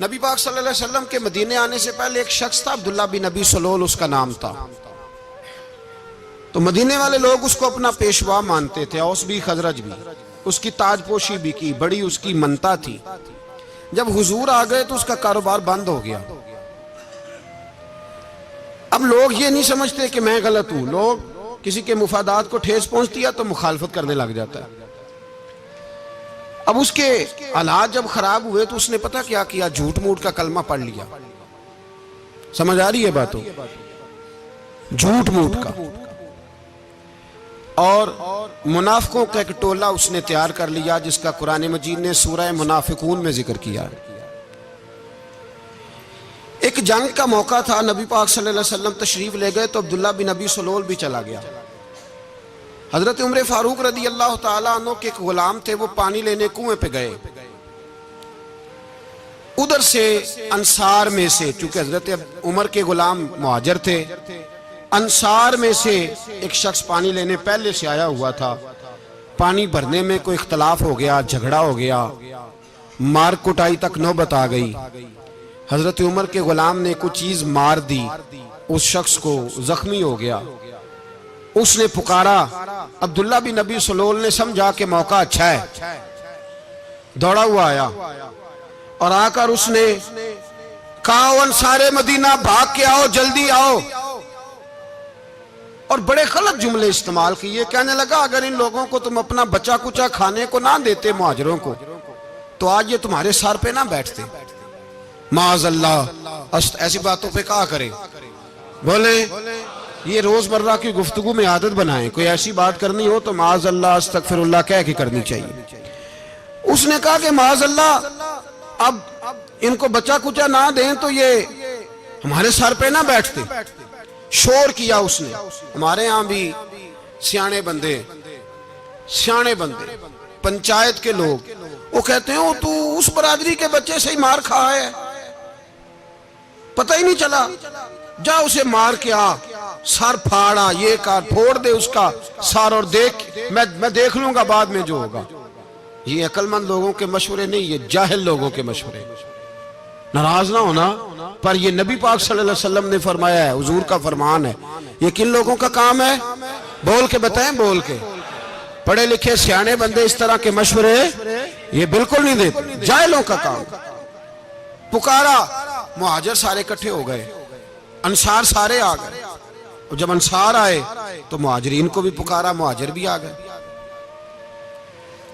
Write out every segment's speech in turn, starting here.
نبی پاک صلی اللہ علیہ وسلم کے مدینے آنے سے پہلے ایک شخص تھا، عبداللہ بن ابی سلول اس کا نام تھا۔ تو مدینے والے لوگ اس کو اپنا پیشوا مانتے تھے، اوس بھی خزرج بھی، اس کی تاج پوشی بھی کی، بڑی اس کی منتا تھی۔ جب حضور آ گئے تو اس کا کاروبار بند ہو گیا۔ اب لوگ یہ نہیں سمجھتے کہ میں غلط ہوں، لوگ کسی کے مفادات کو ٹھیس پہنچتی ہے تو مخالفت کرنے لگ جاتا ہے۔ اب اس کے حالات جب خراب ہوئے تو اس نے پتہ کیا کیا، جھوٹ موٹ کا کلمہ پڑھ لیا۔ سمجھ آ رہی ہے باتوں؟ جھوٹ موٹ کا، اور منافقوں کا ایک ٹولہ اس نے تیار کر لیا جس کا قرآن مجید نے سورہ منافقون میں ذکر کیا۔ ایک جنگ کا موقع تھا، نبی پاک صلی اللہ علیہ وسلم تشریف لے گئے تو عبداللہ بن ابی سلول بھی چلا گیا۔ حضرت عمر فاروق رضی اللہ تعالیٰ عنہ کے ایک غلام تھے، وہ پانی لینے کنویں پہ گئے۔ ادھر سے انصار میں سے، چونکہ حضرت عمر کے غلام مہاجر تھے، انصار میں سے ایک شخص پانی لینے پہلے سے آیا ہوا تھا۔ پانی بھرنے میں کوئی اختلاف ہو گیا، جھگڑا ہو گیا، مار کٹائی تک نوبت آ گئی۔ حضرت عمر کے غلام نے کچھ چیز مار دی، اس شخص کو زخمی ہو گیا۔ اس نے پکارا، عبداللہ بن ابی سلول نے سمجھا کہ موقع اچھا ہے، دوڑا ہوا آیا اور آ کر اس نے کہا، انصار مدینہ بھاگ کے آؤ، جلدی آؤ، اور بڑے غلط جملے استعمال کیے۔ کہنے لگا اگر ان لوگوں کو تم اپنا بچا کچا کھانے کو نہ دیتے مہاجروں کو تو آج یہ تمہارے سر پہ نہ بیٹھتے۔ معاذ اللہ، ایسی باتوں پہ کہا کرے، بولے یہ روز مرہ کی گفتگو میں عادت بنائیں، کوئی ایسی بات کرنی ہو تو معاذ اللہ استغفر اللہ کہہ کے کرنی چاہیے۔ اس نے کہا کہ معاذ اللہ اب ان کو بچا کچا نہ دیں تو یہ ہمارے سر پہ نہ بیٹھتے۔ شور کیا اس نے۔ ہمارے ہاں بھی سیانے بندے پنچایت کے لوگ وہ کہتے ہیں تو اس برادری کے بچے سے ہی مار کھا ہے، پتہ ہی نہیں چلا، جا اسے مار کے آ، سر پھاڑا، یہ کار پھوڑ دے اس کا سر، اور دیکھ میں دیکھ لوں گا بعد میں جو ہوگا۔ یہ عقل مند لوگوں کے مشورے نہیں، یہ جاہل لوگوں کے مشورے۔ ناراض نہ ہونا، پر یہ نبی پاک صلی اللہ علیہ وسلم نے فرمایا ہے، حضور کا فرمان ہے۔ یہ کن لوگوں کا کام ہے؟ بول کے بتائیں، بول کے۔ پڑھے لکھے سیانے بندے اس طرح کے مشورے یہ بالکل نہیں دیتے، جاہلوں کا کام۔ پکارا، مہاجر سارے اکٹھے ہو گئے، انصار سارے آ گئے، اور جب انصار آئے تو مہاجرین کو بھی پکارا، مہاجر بھی آ گئے۔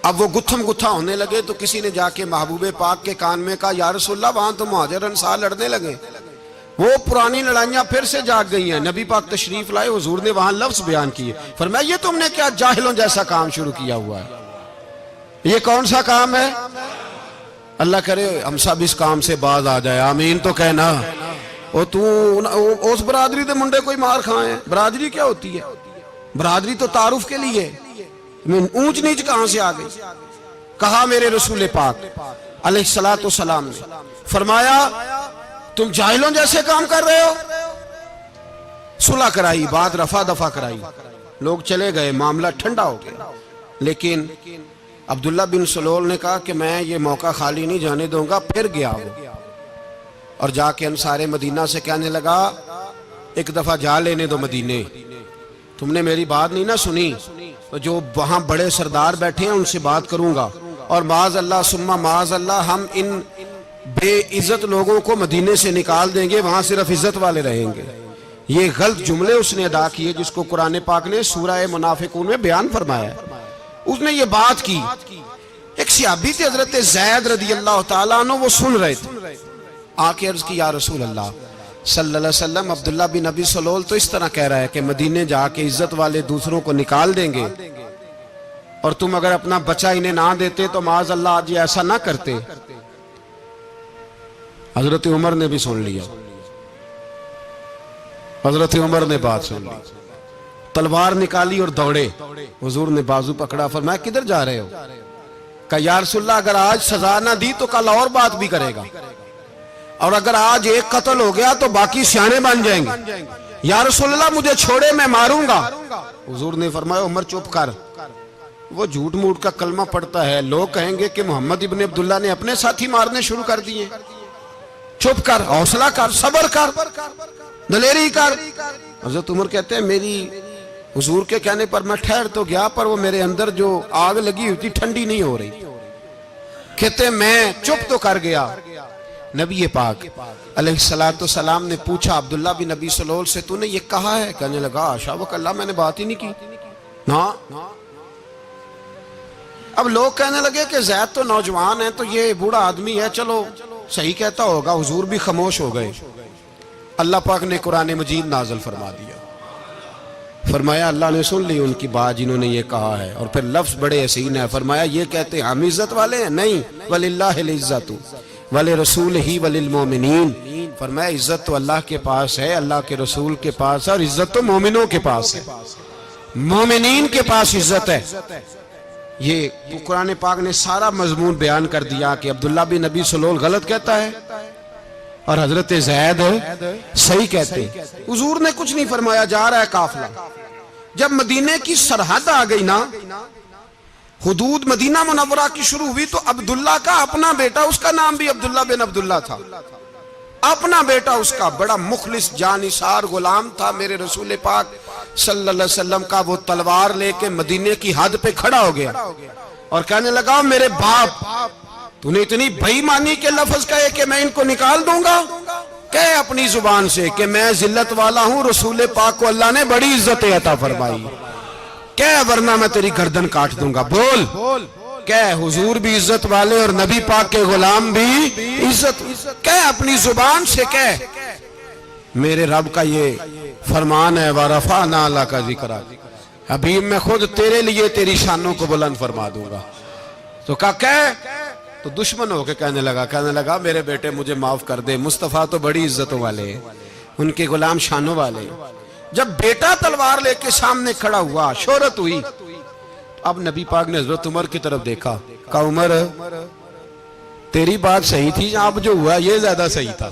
اب وہ گتھم گتھا ہونے لگے تو کسی نے جا کے محبوب پاک کے کان میں کہا، یا رسول اللہ وہاں تو مہاجر انصار لڑنے لگے۔ وہ پرانی لڑائیاں پھر سے جاگ گئی ہیں۔ نبی پاک تشریف لائے، حضور نے وہاں لفظ بیان کیے، فرمایا یہ تم نے کیا جاہلوں جیسا کام شروع کیا ہوا ہے؟ یہ کون سا کام ہے؟ اللہ کرے ہم سب اس کام سے باز آ جائے، آمین تو کہنا۔ اس برادری دے منڈے کوئی مار کھائیں، برادری کیا ہوتی ہے؟ برادری تو تعارف کے لیے، اونچ نیچ کہاں سے آ گئی؟ کہا میرے رسول پاک علیہ السلام نے، فرمایا تم جاہلوں جیسے کام کر رہے ہو۔ صلح کرائی، بات رفع دفع کرائی، لوگ چلے گئے، معاملہ ٹھنڈا ہو گیا۔ لیکن عبداللہ بن سلول نے کہا کہ میں یہ موقع خالی نہیں جانے دوں گا۔ پھر گیا وہ اور جا کے انصار مدینہ سے کہنے لگا، ایک دفعہ جا لینے دو مدینے، تم نے میری بات نہیں نہ سنی تو جو وہاں بڑے سردار بیٹھے ہیں ان سے بات کروں گا، اور معاذ اللہ ثم معاذ اللہ ہم ان بے عزت لوگوں کو مدینے سے نکال دیں گے، وہاں صرف عزت والے رہیں گے۔ یہ غلط جملے اس نے ادا کیے جس کو قرآن پاک نے سورہ منافقون میں بیان فرمایا ہے۔ اس نے یہ بات کی۔ ایک صحابی تھے حضرت زید رضی اللہ تعالیٰ عنہ، وہ سن رہے تھے، آ کے عرض کی، یا رسول اللہ صلی اللہ علیہ وسلم عبداللہ بن ابی سلول تو اس طرح کہہ رہا ہے کہ مدینے جا کے عزت والے دوسروں کو نکال دیں گے، اور تم اگر اپنا بچہ انہیں نہ دیتے تو معاذ اللہ آج یہ ایسا نہ کرتے۔ حضرت عمر نے بھی سن لیا، حضرت عمر نے بات سن لی، تلوار نکالی اور دوڑے۔ حضور نے بازو پکڑا، فرمایا کدھر جا رہے ہو؟ کہا یا رسول اللہ اگر آج سزا نہ دی تو کل اور بات بھی کرے گا، اور اگر آج ایک قتل ہو گیا تو باقی سیانے بن جائیں گے۔ یا رسول اللہ مجھے چھوڑے، میں ماروں گا۔ حضور نے فرمایا عمر چپ کر، وہ جھوٹ موٹ کا کلمہ پڑھتا ہے، لوگ کہیں گے کہ محمد ابن عبداللہ نے اپنے ساتھی مارنے شروع کر دیے۔ چپ کر، حوصلہ کر، صبر کر، دلیری کر۔ حضرت عمر کہتے ہیں میری حضور کے کہنے پر میں ٹھہر تو گیا، پر وہ میرے اندر جو آگ لگی ہوئی تھی ٹھنڈی نہیں ہو رہی۔ کہتے ہیں میں چپ تو کر گیا۔ نبی پاک علیہ السلام نے پوچھا عبداللہ بن نبی سلول سے تو نے یہ کہا ہے؟ کہنے لگا حاشا و کلا، میں نے بات ہی نہیں کی نا۔ اب لوگ کہنے لگے کہ زید تو نوجوان ہے تو یہ بوڑھا آدمی ہے، چلو صحیح کہتا ہوگا۔ حضور بھی خاموش ہو گئے۔ اللہ پاک نے قرآن مجید نازل فرما دیا، فرمایا اللہ نے سن لی ان کی بات جنہوں نے یہ کہا ہے، اور پھر لفظ بڑے حسین ہے، فرمایا یہ کہتے ہیں ہم عزت والے ہیں؟ نہیں، وَلِلَّهِ الْعِزَّةُ وَلِرَسُولِهِ وَلِلْمُؤْمِنِينَ، فرمایا عزت تو اللہ کے پاس ہے، اللہ کے رسول کے پاس ہے، اور عزت تو مومنوں کے پاس ہے، مومنین کے پاس عزت ہے۔ یہ قرآن پاک نے سارا مضمون بیان کر دیا کہ عبداللہ بن نبی سلول غلط کہتا ہے اور حضرت زید صحیح کہتے ہیں۔ حضور نے کچھ نہیں فرمایا، جا رہا ہے قافلہ۔ جب مدینے کی سرحد آ گئی نا، حدود مدینہ منورہ کی شروع ہوئی، تو عبداللہ کا اپنا بیٹا، اس کا نام بھی عبداللہ بن عبداللہ تھا، اپنا بیٹا اس کا بڑا مخلص جانثار غلام تھا میرے رسول پاک صلی اللہ علیہ وسلم کا۔ وہ تلوار لے کے مدینے کی حد پہ کھڑا ہو گیا اور کہنے لگا میرے باپ تو نے اتنی بے ایمانی کے لفظ کہے کہ میں ان کو نکال دوں گا؟ کہے اپنی زبان سے کہ میں ذلت والا ہوں، رسول پاک کو اللہ نے بڑی عزت عطا فرمائی، کہے ورنہ میں تیری گردن کاٹ دوں گا۔ بول، کہے حضور بھی عزت والے اور نبی پاک کے غلام بھی عزت، کہے اپنی زبان سے، کہے میرے رب کا یہ فرمان ہے وَرَفَعْنَا لَكَ ذِكْرَكَ، حبیب میں خود تیرے لیے تیری شانوں کو بلند فرما دوں گا۔ تو کہا تو دشمن ہو کے کہنے لگا میرے بیٹے مجھے معاف کر دے، مصطفیٰ تو بڑی عزتوں والے ہیں، ان کے غلام شانوں والے۔ جب بیٹا تلوار لے کے سامنے کھڑا ہوا، شہرت ہوئی، اب نبی پاک نے حضرت عمر کی طرف دیکھا، کہا عمر تیری بات صحیح تھی، اب جو ہوا یہ زیادہ صحیح تھا۔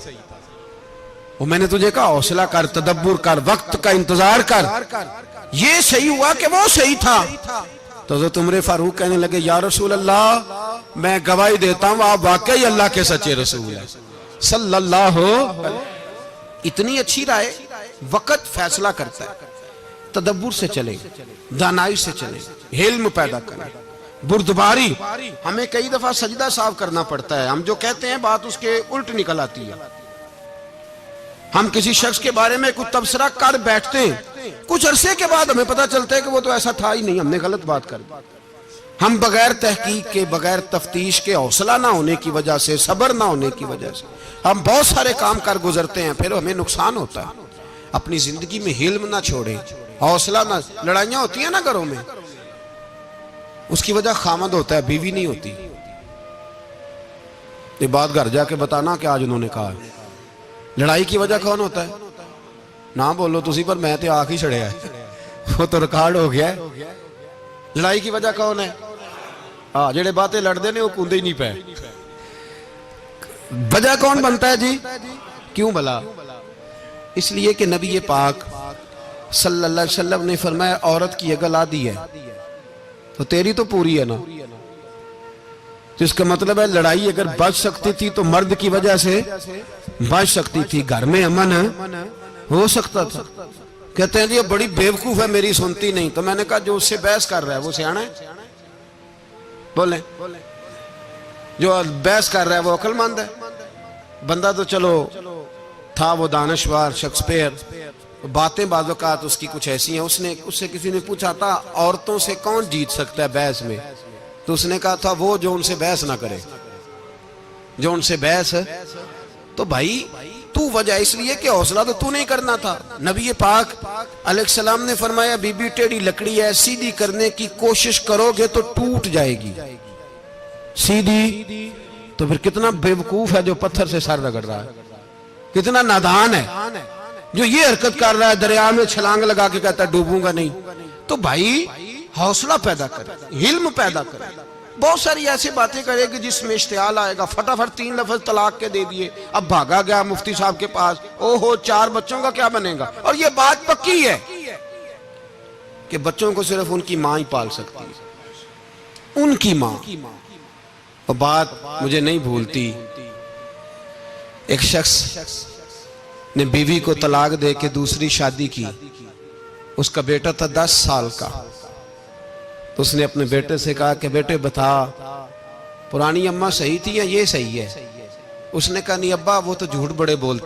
وہ میں نے تجھے کہا حوصلہ کر، تدبر کر، وقت کا انتظار کر، یہ صحیح ہوا کہ وہ صحیح تھا۔ تو حضرت عمر فاروق کہنے لگے یا رسول اللہ میں گواہی دیتا ہوں آپ واقعی اللہ کے سچے رسول ہیں صلی اللہ علیہ۔ اتنی اچھی رائے، وقت فیصلہ کرتا ہے، تدبر سے چلے، دانائی سے چلے، علم پیدا کریں، بردباری۔ ہمیں کئی دفعہ سجدہ صاف کرنا پڑتا ہے، ہم جو کہتے ہیں بات اس کے الٹ نکل آتی ہے۔ ہم کسی شخص کے بارے میں کچھ تبصرہ کر بیٹھتے ہیں، کچھ عرصے کے بعد ہمیں پتہ چلتا ہے کہ وہ تو ایسا تھا ہی نہیں، ہم نے غلط بات کر دی۔ ہم بغیر تحقیق کے، بغیر تفتیش کے، حوصلہ نہ ہونے کی وجہ سے، صبر نہ ہونے کی وجہ سے ہم بہت سارے کام کر گزرتے ہیں، پھر ہمیں نقصان ہوتا ہے۔ اپنی زندگی میں علم نہ چھوڑیں، حوصلہ نہ، لڑائیاں ہوتی ہیں نا گھروں میں، اس کی وجہ خامد ہوتا ہے، بیوی نہیں ہوتی۔ یہ بات گھر جا کے بتانا کہ آج انہوں نے کہا ہے۔ لڑائی کی وجہ کون ہوتا ہے؟ نہ بولو تسی، پر میں تے آنکھ ہی چھڑیا ہے، وہ تو ریکارڈ ہو گیا ہے۔ لڑائی کی وجہ کون ہے؟ جڑے باتیں لڑتے ہیں وہ کوندے ہی نہیں پے۔ وجہ کون بنتا ہے جی؟ کیوں بلا؟ اس لیے کہ نبی پاک صلی اللہ علیہ وسلم نے فرمایا عورت کی اگر آدھی ہے تو تیری تو پوری ہے نا، جس کا مطلب ہے لڑائی اگر بچ سکتی تھی تو مرد کی وجہ سے بچ سکتی تھی، گھر میں امن ہو سکتا تھا۔ کہتے ہیں جی بڑی بیوقوف ہے میری سنتی نہیں، تو میں نے کہا جو اس سے بحث کر رہا ہے وہ سیانا ہے؟ بولیں، جو بحث کر رہا ہے وہ عقل مند ہے؟ بندہ تو چلو تھا وہ دانشور شیکسپیئر، باتیں بعض اوقات اس کی کچھ ایسی ہیں۔ اس سے کسی نے پوچھا تھا عورتوں سے کون جیت سکتا ہے بحث میں، تو اس نے کہا تھا وہ جو ان سے بحث نہ کرے، جو ان سے بحث۔ تو بھائی تو وجہ اس لیے کہ حوصلہ تو نہیں کرنا تھا۔ نبی پاک علیہ السلام نے فرمایا بی بی ٹیڑھی لکڑی ہے، سیدھی کرنے کی کوشش کرو گے تو ٹوٹ جائے گی، سیدھی تو پھر کتنا بیوقوف ہے جو پتھر سے سر رگڑ رہا ہے، کتنا نادان ہے جو یہ حرکت کر رہا ہے، دریا میں چھلانگ لگا کے کہتا ہے ڈوبوں گا نہیں۔ تو بھائی حوصلہ پیدا کرے، علم پیدا کرے، بہت ساری ایسی باتیں کرے گی جس میں اشتعال آئے گا، فٹافٹ 3 لفظ طلاق کے دے دیے، اب بھاگا گیا مفتی صاحب کے پاس، اوہو 4 بچوں کا کیا بنے گا؟ اور یہ بات پکی ہے کہ بچوں کو صرف ان کی ماں ہی پال سکتی ہے، ان کی ماں۔ اور بات مجھے نہیں بھولتی، ایک شخص نے بیوی کو طلاق دے کے دوسری شادی کی. اس کا بیٹا تھا 10 سال کا. تو اس نے اپنے بیٹے سے کہا کہ بیٹے بتا پرانی اماں صحیح تھی یا یہ صحیح ہے؟ اس نے کہا نہیں ابا وہ تو جھوٹ بڑے بولتی